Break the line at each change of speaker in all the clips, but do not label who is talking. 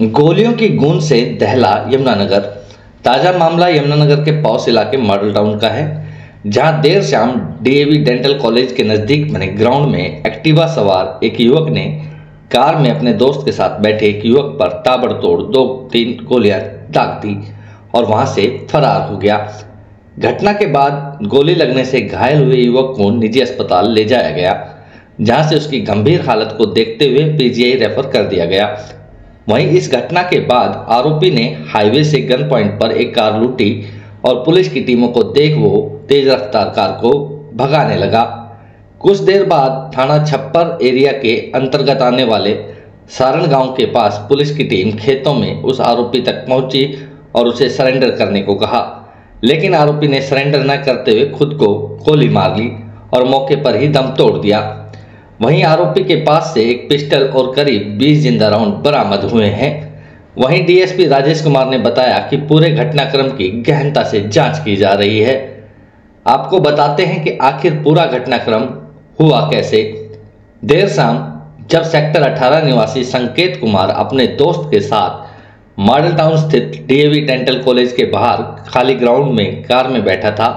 गोलियों की गूंज से दहला यमुनानगर। ताजा मामला यमुनानगर के पॉस इलाके मॉडल टाउन का है, जहां देर शाम डीएवी डेंटल कॉलेज के नजदीक बने ग्राउंड में एक्टिवा सवार एक युवक ने कार में अपने दोस्त के साथ बैठे एक युवक पर ताबड़तोड़ 2-3 गोलियां दाग दी और वहां से फरार हो गया। घटना के बाद गोली लगने से घायल हुए युवक को निजी अस्पताल ले जाया गया, जहां से उसकी गंभीर हालत को देखते हुए पीजीआई रेफर कर दिया गया। वहीं इस घटना के बाद आरोपी ने हाईवे से गन पॉइंट पर एक कार लूटी और पुलिस की टीमों को देख वो तेज रफ्तार कार को भगाने लगा। कुछ देर बाद थाना छप्पर एरिया के अंतर्गत आने वाले सारण गांव के पास पुलिस की टीम खेतों में उस आरोपी तक पहुंची और उसे सरेंडर करने को कहा, लेकिन आरोपी ने सरेंडर न करते हुए खुद को गोली मार ली और मौके पर ही दम तोड़ दिया। वहीं आरोपी के पास से एक पिस्टल और करीब 20 जिंदा राउंड बरामद हुए हैं। वहीं डीएसपी राजेश कुमार ने बताया कि पूरे घटनाक्रम की गहनता से जांच की जा रही है। आपको बताते हैं कि आखिर पूरा घटनाक्रम हुआ कैसे। देर शाम जब सेक्टर 18 निवासी संकेत कुमार अपने दोस्त के साथ मॉडल टाउन स्थित डीएवी डेंटल कॉलेज के बाहर खाली ग्राउंड में कार में बैठा था,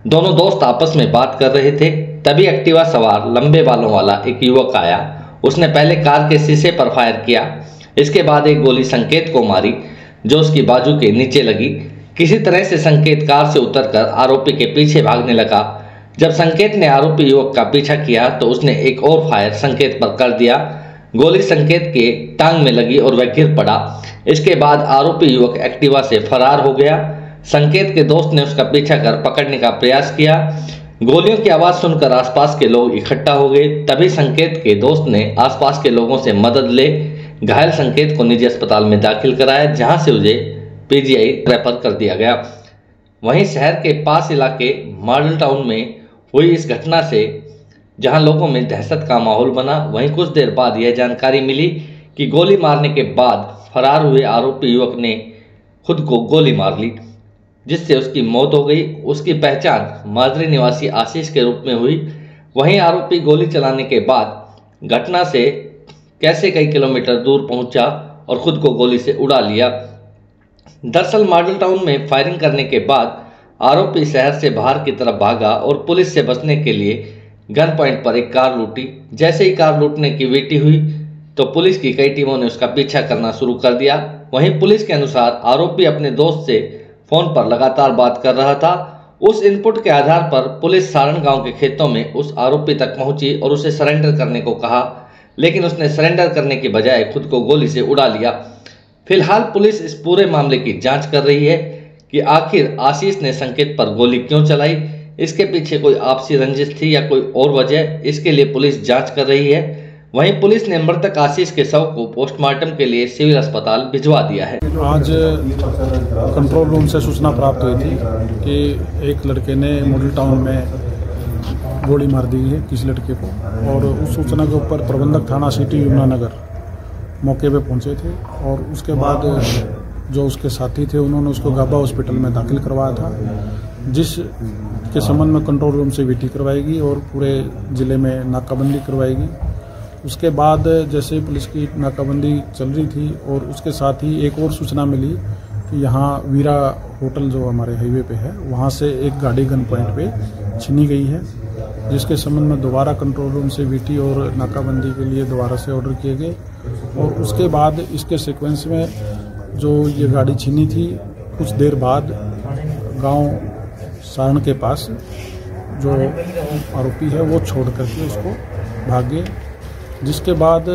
दोनों दोस्त आपस में बात कर रहे थे। तभी एक्टिवा सवार लंबे बालों वाला एक युवक आया। उसने पहले कार के शीशे पर फायर किया, इसके बाद एक गोली संकेत को मारी जो उसकी बाजू के नीचे लगी। किसी तरह से संकेत कार से उतरकर आरोपी के पीछे भागने लगा। जब संकेत ने आरोपी युवक का पीछा किया तो उसने एक और फायर संकेत पर कर दिया। गोली संकेत के टांग में लगी और वह गिर पड़ा। इसके बाद आरोपी युवक एक्टिवा से फरार हो गया। संकेत के दोस्त ने उसका पीछा कर पकड़ने का प्रयास किया। गोलियों की आवाज सुनकर आसपास के लोग इकट्ठा हो गए। तभी संकेत के दोस्त ने आसपास के लोगों से मदद ले घायल संकेत को निजी अस्पताल में दाखिल कराया, जहां से उसे पीजीआई रेफर कर दिया गया। वहीं शहर के पास इलाके मॉडल टाउन में हुई इस घटना से जहां लोगों में दहशत का माहौल बना, वहीं कुछ देर बाद यह जानकारी मिली कि गोली मारने के बाद फरार हुए आरोपी युवक ने खुद को गोली मार ली, जिससे उसकी मौत हो गई। उसकी पहचान माजरी निवासी आशीष के रूप में हुई। वहीं आरोपी गोली चलाने के बाद घटना से कैसे कई किलोमीटर दूर पहुंचा और खुद को गोली से उड़ा लिया। दरअसल मॉडल टाउन में फायरिंग करने के बाद आरोपी शहर से बाहर की तरफ भागा और पुलिस से बचने के लिए गन पॉइंट पर एक कार लूटी। जैसे ही कार लूटने की वेटी हुई तो पुलिस की कई टीमों ने उसका पीछा करना शुरू कर दिया। वहीं पुलिस के अनुसार आरोपी अपने दोस्त से फोन पर लगातार बात कर रहा था। उस इनपुट के आधार पर पुलिस सारण गांव के खेतों में उस आरोपी तक पहुंची और उसे सरेंडर करने को कहा, लेकिन उसने सरेंडर करने की बजाय खुद को गोली से उड़ा लिया। फिलहाल पुलिस इस पूरे मामले की जांच कर रही है कि आखिर आशीष ने संकेत पर गोली क्यों चलाई। इसके पीछे कोई आपसी रंजिश थी या कोई और वजह, इसके लिए पुलिस जांच कर रही है। वहीं पुलिस ने मृतक आशीष के शव को पोस्टमार्टम के लिए सिविल अस्पताल भिजवा दिया है।
आज कंट्रोल रूम से सूचना प्राप्त हुई थी कि एक लड़के ने मॉडल टाउन में गोली मार दी है किसी लड़के को, और उस सूचना के ऊपर प्रबंधक थाना सिटी यमुनानगर मौके पे पहुंचे थे और उसके बाद जो उसके साथी थे उन्होंने उसको गाबा हॉस्पिटल में दाखिल करवाया था, जिस के संबंध में कंट्रोल रूम से वीटी करवाएगी और पूरे ज़िले में नाकाबंदी करवाएगी। उसके बाद जैसे ही पुलिस की नाकाबंदी चल रही थी और उसके साथ ही एक और सूचना मिली कि यहाँ वीरा होटल जो हमारे हाईवे पे है वहाँ से एक गाड़ी गन पॉइंट पे छीनी गई है, जिसके संबंध में दोबारा कंट्रोल रूम से वीटी और नाकाबंदी के लिए दोबारा से ऑर्डर किए गए। और उसके बाद इसके सीक्वेंस में जो ये गाड़ी छीनी थी, कुछ देर बाद गांव सारण के पास जो आरोपी है वो छोड़ करके उसको भाग गए, जिसके बाद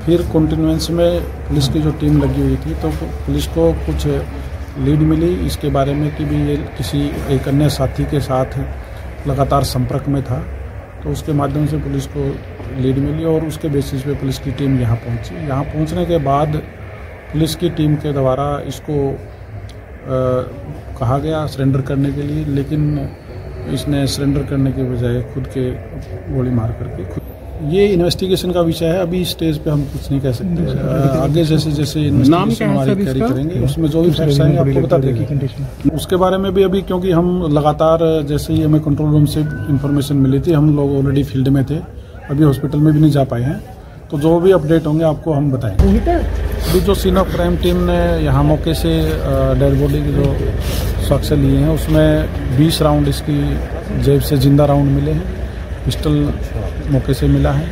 फिर कंटिन्यूएंस में पुलिस की जो टीम लगी हुई थी तो पुलिस को कुछ लीड मिली इसके बारे में कि भी ये किसी एक अन्य साथी के साथ लगातार संपर्क में था, तो उसके माध्यम से पुलिस को लीड मिली और उसके बेसिस पे पुलिस की टीम यहाँ पहुँची। यहाँ पहुँचने के बाद पुलिस की टीम के द्वारा इसको कहा गया सरेंडर करने के लिए, लेकिन इसने सरेंडर करने के बजाय खुद के गोली मार करके खुद। ये इन्वेस्टिगेशन का विषय है, अभी स्टेज पे हम कुछ नहीं कह सकते। आगे जैसे जैसे इन्वेस्टिगेशन हमारी कैरी करेंगे उसमें जो भी फैक्ट्स आएंगे आपको बता देंगे। उसके बारे में भी अभी क्योंकि हम लगातार जैसे ही हमें कंट्रोल रूम से इंफॉर्मेशन मिली थी, हम लोग ऑलरेडी फील्ड में थे, अभी हॉस्पिटल में भी नहीं जा पाए हैं, तो जो भी अपडेट होंगे आपको हम बताएंगे। अभी जो सीन ऑफ क्राइम टीम ने यहाँ मौके से डेड बॉडी की जो साक्ष्य लिए हैं उसमें 20 राउंड इसकी जेब से जिंदा राउंड मिले हैं, पिस्टल मौके से मिला है।